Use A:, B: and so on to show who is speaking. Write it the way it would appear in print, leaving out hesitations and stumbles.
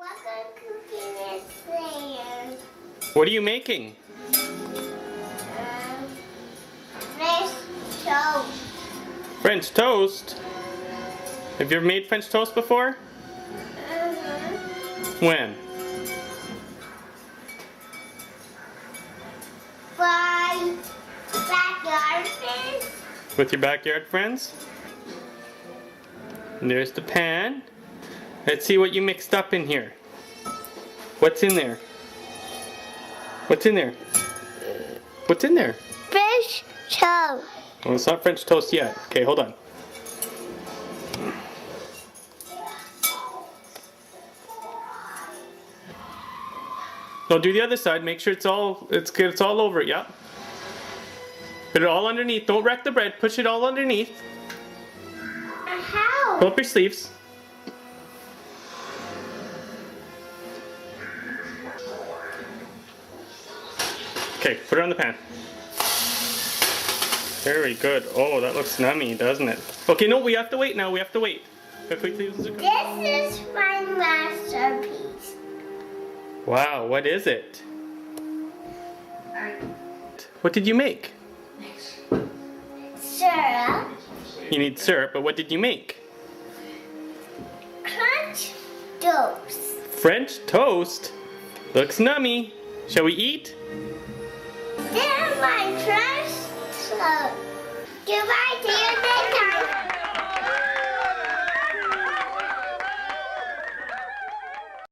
A: What kind of cooking is there?
B: What are you making?
A: Fresh toast.
B: French toast? Have you ever made French toast before? When?
A: By backyard fish.
B: With your backyard friends? And there's the pan. Let's see what you mixed up in here. What's in there? What's in there? What's in there?
A: Fish toast.
B: Well, it's not French toast yet. Okay, hold on. No, do the other side. Make sure it's all good. It's all over it. Yeah. Put it all underneath. Don't wreck the bread. Push it all underneath.
A: How?
B: Pull up your sleeves. Okay, put it on the pan. Very good. Oh, that looks nummy, doesn't it? Okay, no, we have to wait now. We have to wait. Quickly.
A: This is my masterpiece.
B: Wow, what is it? What did you make?
A: Syrup.
B: You need syrup, but what did you make?
A: Crunch toast.
B: French toast. Looks nummy. Shall we eat?
A: They're my crunch toast. Goodbye, see you next time.